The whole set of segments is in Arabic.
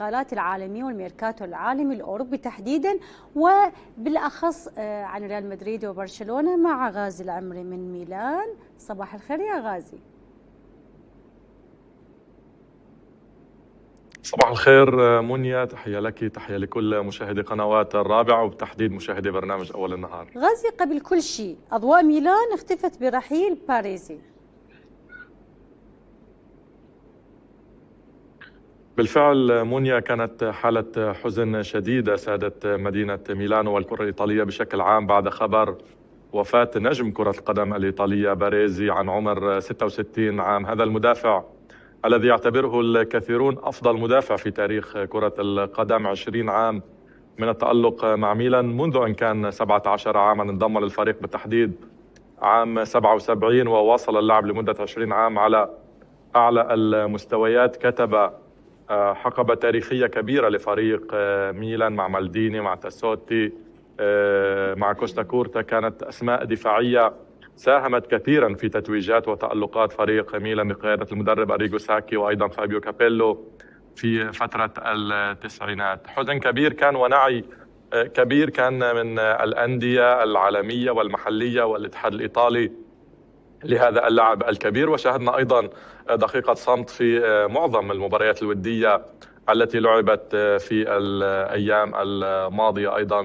الانتقالات العالمية والميركاتو العالمي الأوروبي تحديدا، وبالأخص عن ريال مدريد وبرشلونة مع غازي العمري من ميلان. صباح الخير يا غازي. صباح الخير منيا، تحية لك، تحية لكل مشاهدي قنوات الرابعة وبالتحديد مشاهدي برنامج أول النهار. غازي، قبل كل شيء أضواء ميلان اختفت برحيل باريزي. بالفعل منيا، كانت حالة حزن شديدة سادت مدينة ميلانو والكرة الإيطالية بشكل عام بعد خبر وفاة نجم كرة القدم الإيطالية باريزي عن عمر 66 عام. هذا المدافع الذي يعتبره الكثيرون أفضل مدافع في تاريخ كرة القدم، 20 عام من التألق مع ميلان، منذ أن كان 17 عاما انضم للفريق بالتحديد عام 77، وواصل اللعب لمدة 20 عام على أعلى المستويات. كتب حقبة تاريخية كبيرة لفريق ميلان مع مالديني، مع تاسوتي، مع كوستا كورتا. كانت أسماء دفاعية ساهمت كثيرا في تتويجات وتألقات فريق ميلان بقيادة المدرب أريجو ساكي وأيضا فابيو كابيلو في فترة التسعينات. حزن كبير كان ونعي كبير كان من الأندية العالمية والمحلية والاتحاد الإيطالي لهذا اللاعب الكبير، وشاهدنا أيضا دقيقة صمت في معظم المباريات الودية التي لعبت في الأيام الماضية. أيضا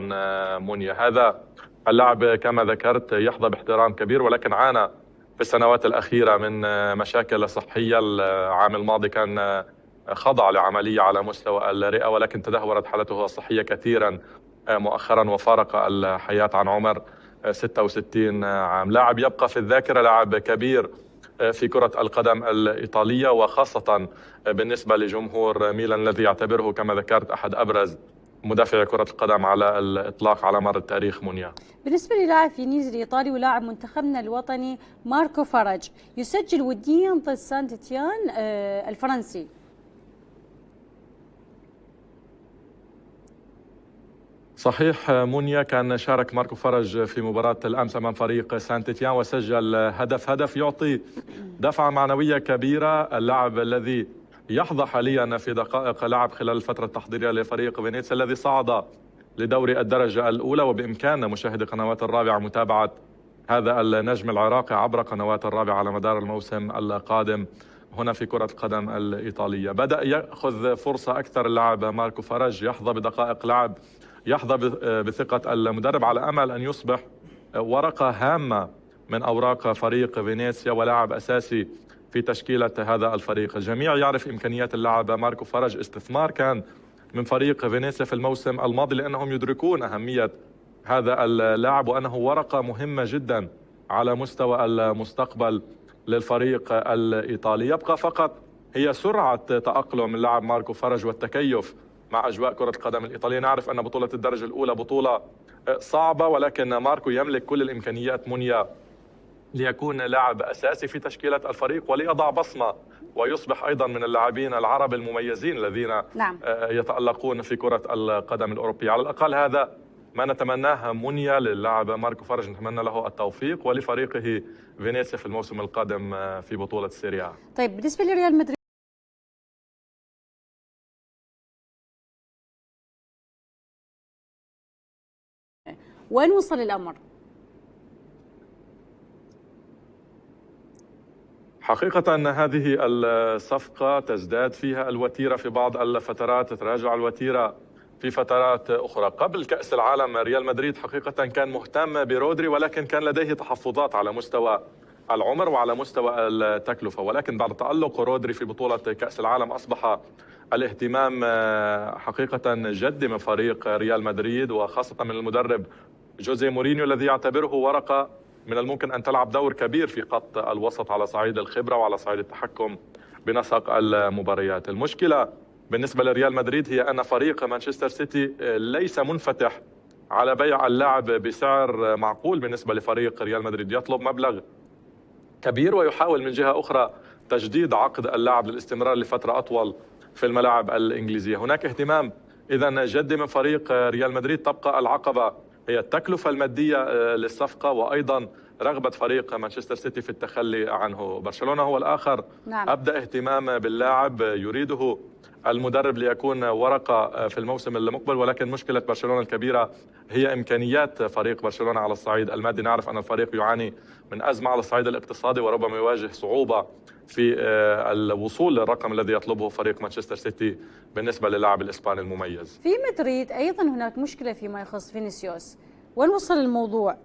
منيا، هذا اللاعب كما ذكرت يحظى باحترام كبير، ولكن عانى في السنوات الأخيرة من مشاكل صحية. العام الماضي كان خضع لعملية على مستوى الرئة، ولكن تدهورت حالته الصحية كثيرا مؤخرا وفارق الحياة عن عمر 66 عام. لاعب يبقى في الذاكرة، لاعب كبير في كرة القدم الإيطالية، وخاصة بالنسبة لجمهور ميلان الذي يعتبره كما ذكرت أحد أبرز مدافعي كرة القدم على الإطلاق على مر التاريخ. منيا، بالنسبة للاعب فينيزي الإيطالي ولاعب منتخبنا الوطني ماركو فرج، يسجل وديا ضد سانت تيان الفرنسي. صحيح منيا، كان شارك ماركو فرج في مباراة الأمس أمام فريق سانت تيان وسجل هدف يعطي دفعة معنوية كبيرة. اللاعب الذي يحظى حاليا في دقائق لعب خلال الفترة التحضيرية لفريق فينيسيا الذي صعد لدوري الدرجة الأولى، وبإمكان مشاهدي قنوات الرابعة متابعة هذا النجم العراقي عبر قنوات الرابعة على مدار الموسم القادم هنا في كرة القدم الإيطالية. بدأ يأخذ فرصة أكثر اللاعب ماركو فرج، يحظى بدقائق لعب، يحظى بثقة المدرب، على أمل أن يصبح ورقة هامة من أوراق فريق فينيسيا ولاعب أساسي في تشكيلة هذا الفريق. الجميع يعرف إمكانيات اللاعب ماركو فرج، استثمار كان من فريق فينيسيا في الموسم الماضي لأنهم يدركون أهمية هذا اللاعب وأنه ورقة مهمة جدا على مستوى المستقبل للفريق الإيطالي. يبقى فقط هي سرعة تأقلم اللاعب ماركو فرج والتكيف مع أجواء كرة القدم الإيطالية. نعرف أن بطولة الدرجة الأولى بطولة صعبة، ولكن ماركو يملك كل الإمكانيات منيا ليكون لاعب أساسي في تشكيلة الفريق وليضع بصمة ويصبح أيضا من اللاعبين العرب المميزين الذين يتألقون في كرة القدم الأوروبية. على الأقل هذا ما نتمناه منيا للاعب ماركو فرج، نتمنى له التوفيق ولفريقه فينيسيا في الموسم القادم في بطولة سيريا. طيب، بالنسبة لريال مدريد وين وصل الأمر؟ حقيقة أن هذه الصفقة تزداد فيها الوتيرة في بعض الفترات، تتراجع الوتيرة في فترات أخرى. قبل كأس العالم ريال مدريد حقيقة كان مهتم برودري، ولكن كان لديه تحفظات على مستوى العمر وعلى مستوى التكلفة، ولكن بعد تألق رودري في بطولة كأس العالم أصبح الاهتمام حقيقة جد من فريق ريال مدريد، وخاصة من المدرب جوزيه مورينيو الذي يعتبره ورقة من الممكن أن تلعب دور كبير في خط الوسط على صعيد الخبرة وعلى صعيد التحكم بنسق المباريات. المشكلة بالنسبة لريال مدريد هي أن فريق مانشستر سيتي ليس منفتح على بيع اللاعب بسعر معقول بالنسبة لفريق ريال مدريد، يطلب مبلغ كبير ويحاول من جهة أخرى تجديد عقد اللاعب للاستمرار لفترة أطول في الملاعب الإنجليزية. هناك اهتمام إذن جدي من فريق ريال مدريد. تبقى العقبة هي التكلفة المادية للصفقة وأيضا رغبة فريق مانشستر سيتي في التخلي عنه. برشلونة هو الآخر. نعم. أبدأ اهتمام باللاعب، يريده المدرب ليكون ورقة في الموسم المقبل، ولكن مشكلة برشلونة الكبيرة هي إمكانيات فريق برشلونة على الصعيد المادي. نعرف أن الفريق يعاني من أزمة على الصعيد الاقتصادي، وربما يواجه صعوبة في الوصول للرقم الذي يطلبه فريق مانشستر سيتي بالنسبة للاعب الإسباني المميز. في مدريد أيضا هناك مشكلة فيما يخص فينيسيوس، وين وصل الموضوع؟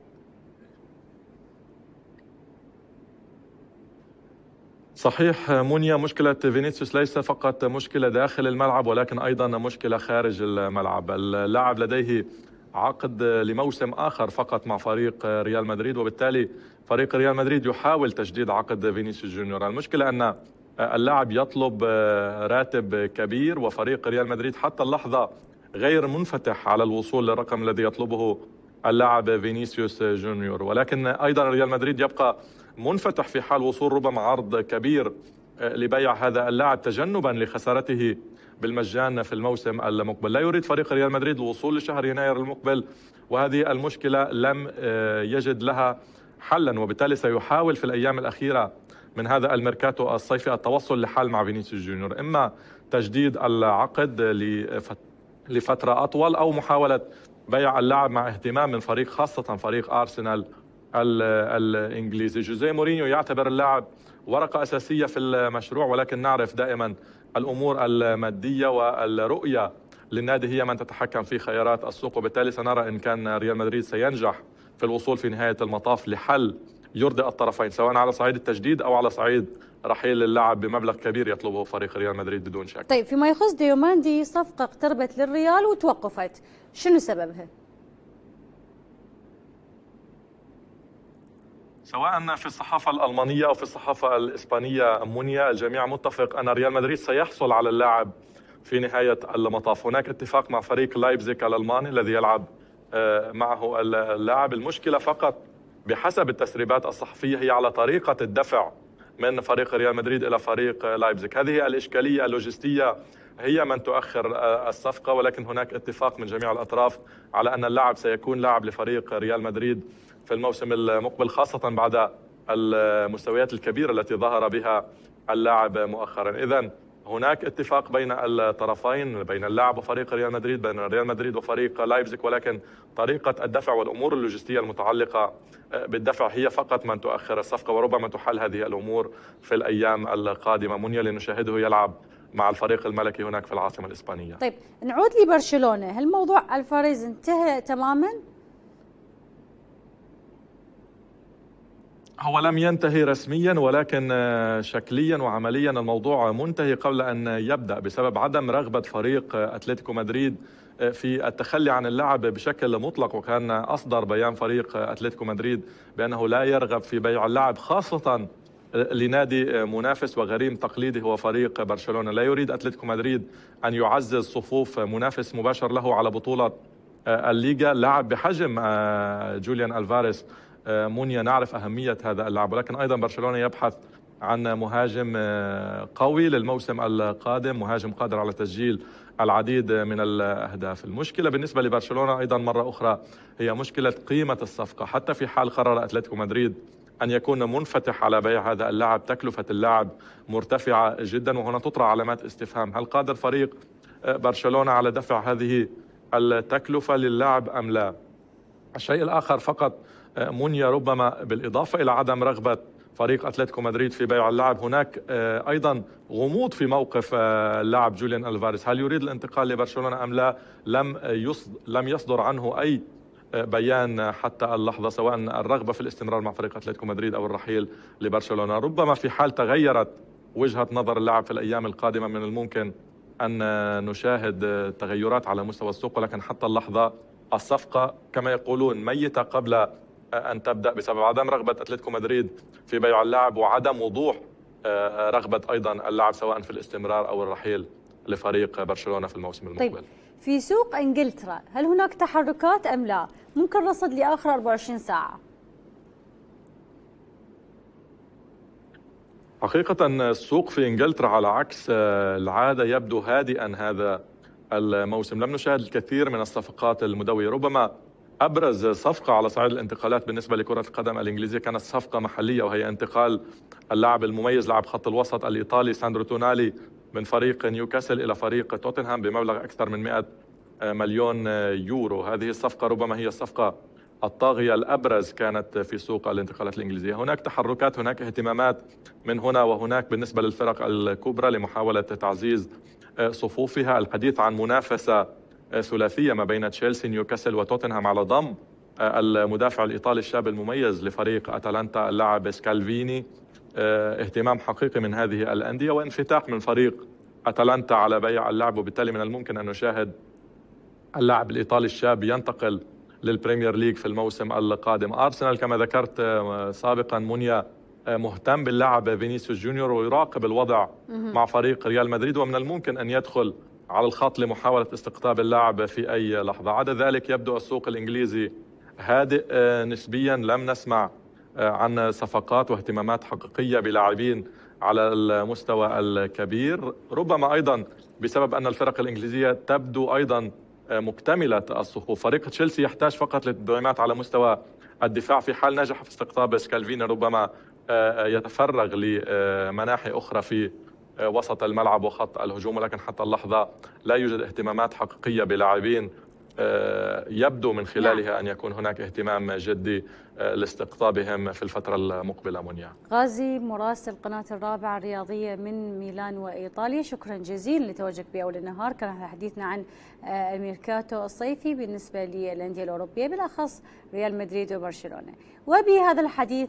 صحيح مونيا، مشكلة فينيسيوس ليس فقط مشكلة داخل الملعب ولكن أيضا مشكلة خارج الملعب. اللاعب لديه عقد لموسم آخر فقط مع فريق ريال مدريد، وبالتالي فريق ريال مدريد يحاول تجديد عقد فينيسيوس جونيور. المشكلة أن اللاعب يطلب راتب كبير، وفريق ريال مدريد حتى اللحظة غير منفتح على الوصول للرقم الذي يطلبه اللاعب فينيسيوس جونيور. ولكن أيضا ريال مدريد يبقى منفتح في حال وصول ربما عرض كبير لبيع هذا اللاعب تجنبا لخسارته بالمجان في الموسم المقبل. لا يريد فريق ريال مدريد الوصول لشهر يناير المقبل، وهذه المشكلة لم يجد لها حلا، وبالتالي سيحاول في الأيام الأخيرة من هذا الميركاتو الصيفي التوصل لحل مع فينيسيوس جونيور، إما تجديد العقد لفترة أطول أو محاولة بيع اللاعب مع اهتمام من فريق، خاصة فريق أرسنال الإنجليزي. جوزيه مورينيو يعتبر اللاعب ورقة أساسية في المشروع، ولكن نعرف دائما الأمور المادية والرؤية للنادي هي من تتحكم في خيارات السوق، وبالتالي سنرى إن كان ريال مدريد سينجح في الوصول في نهاية المطاف لحل يرضي الطرفين، سواء على صعيد التجديد أو على صعيد رحيل اللاعب بمبلغ كبير يطلبه فريق ريال مدريد بدون شك. طيب، فيما يخص ديوماندي، صفقة اقتربت للريال وتوقفت، شنو سببها؟ سواء في الصحافة الألمانية أو في الصحافة الإسبانية مونيا، الجميع متفق أن ريال مدريد سيحصل على اللاعب في نهاية المطاف. هناك اتفاق مع فريق لايبزيغ الألماني الذي يلعب معه اللاعب. المشكلة فقط بحسب التسريبات الصحفية هي على طريقة الدفع من فريق ريال مدريد إلى فريق لايبزيغ. هذه الإشكالية اللوجستية هي من تؤخر الصفقة، ولكن هناك اتفاق من جميع الأطراف على أن اللاعب سيكون لاعب لفريق ريال مدريد في الموسم المقبل، خاصة بعد المستويات الكبيرة التي ظهر بها اللاعب مؤخرا. إذن هناك اتفاق بين الطرفين، بين اللاعب وفريق ريال مدريد، بين ريال مدريد وفريق لايبزيغ، ولكن طريقة الدفع والأمور اللوجستية المتعلقة بالدفع هي فقط من تؤخر الصفقة، وربما تحل هذه الأمور في الأيام القادمة. منيا لنشاهده يلعب مع الفريق الملكي هناك في العاصمة الإسبانية. طيب، نعود لبرشلونة، هل موضوع الفاريز انتهى تماما؟ هو لم ينتهي رسميا، ولكن شكليا وعمليا الموضوع منتهي قبل أن يبدأ، بسبب عدم رغبة فريق أتلتيكو مدريد في التخلي عن اللاعب بشكل مطلق. وكان أصدر بيان فريق أتلتيكو مدريد بأنه لا يرغب في بيع اللاعب، خاصة لنادي منافس وغريم تقليدي هو فريق برشلونة. لا يريد أتلتيكو مدريد أن يعزز صفوف منافس مباشر له على بطولة الليغا. لاعب بحجم جوليان ألفاريز مونيا، نعرف أهمية هذا اللاعب، ولكن أيضا برشلونة يبحث عن مهاجم قوي للموسم القادم، مهاجم قادر على تسجيل العديد من الأهداف. المشكلة بالنسبة لبرشلونة أيضا مرة أخرى هي مشكلة قيمة الصفقة. حتى في حال قرر أتلتيكو مدريد أن يكون منفتح على بيع هذا اللاعب، تكلفة اللاعب مرتفعة جدا، وهنا تطرح علامات استفهام: هل قادر فريق برشلونة على دفع هذه التكلفة للاعب أم لا؟ الشيء الآخر فقط مونيا، ربما بالإضافة إلى عدم رغبة فريق أتلتيكو مدريد في بيع اللاعب، هناك أيضا غموض في موقف اللاعب جوليان ألفاريز. هل يريد الانتقال لبرشلونة أم لا؟ لم يصدر عنه أي بيان حتى اللحظة، سواء الرغبة في الاستمرار مع فريق أتلتيكو مدريد أو الرحيل لبرشلونة. ربما في حال تغيرت وجهة نظر اللاعب في الأيام القادمة من الممكن أن نشاهد تغيرات على مستوى السوق، ولكن حتى اللحظة الصفقة كما يقولون ميتة قبل أن تبدأ، بسبب عدم رغبة أتلتيكو مدريد في بيع اللاعب وعدم وضوح رغبة أيضا اللاعب سواء في الاستمرار أو الرحيل لفريق برشلونة في الموسم المقبل. طيب، في سوق إنجلترا هل هناك تحركات أم لا؟ ممكن رصد لآخر 24 ساعة. حقيقة السوق في إنجلترا على عكس العادة يبدو هادئا هذا الموسم. لم نشاهد الكثير من الصفقات المدوية. ربما أبرز صفقة على صعيد الانتقالات بالنسبة لكرة القدم الإنجليزية كانت صفقة محلية، وهي انتقال اللاعب المميز لاعب خط الوسط الإيطالي ساندرو تونالي من فريق نيوكاسل إلى فريق توتنهام بمبلغ أكثر من 100 مليون يورو. هذه الصفقة ربما هي الصفقة الطاغية الأبرز كانت في سوق الانتقالات الإنجليزية. هناك تحركات، هناك اهتمامات من هنا وهناك بالنسبة للفرق الكبرى لمحاولة تعزيز صفوفها. الحديث عن منافسة ثلاثية ما بين تشيلسي نيوكاسل وتوتنهام على ضم المدافع الإيطالي الشاب المميز لفريق أتلانتا اللاعب سكالفيني. اهتمام حقيقي من هذه الأندية وانفتاح من فريق أتلانتا على بيع اللاعب، وبالتالي من الممكن أن نشاهد اللاعب الإيطالي الشاب ينتقل للبريمير ليج في الموسم القادم. أرسنال كما ذكرت سابقا منيا مهتم باللاعب فينيسيوس جونيور ويراقب الوضع مع فريق ريال مدريد، ومن الممكن أن يدخل على الخط لمحاولة استقطاب اللاعب في أي لحظة. عدا ذلك يبدو السوق الإنجليزي هادئ نسبيا، لم نسمع عن صفقات واهتمامات حقيقية بلاعبين على المستوى الكبير، ربما أيضا بسبب أن الفرق الإنجليزية تبدو أيضا مكتملة الصفوف. فريق تشيلسي يحتاج فقط للتدعيمات على مستوى الدفاع، في حال نجح في استقطاب سكالفيني ربما يتفرغ لمناحي أخرى في وسط الملعب وخط الهجوم، ولكن حتى اللحظة لا يوجد اهتمامات حقيقية بلاعبين يبدو من خلالها أن يكون هناك اهتمام جدي لاستقطابهم في الفترة المقبلة. منيا غازي مراسل قناة الرابعة الرياضية من ميلان وإيطاليا، شكرا جزيلا لتواجدك بأول النهار. كان حديثنا عن الميركاتو الصيفي بالنسبة للأندية الأوروبية بالأخص ريال مدريد وبرشلونة. وبهذا الحديث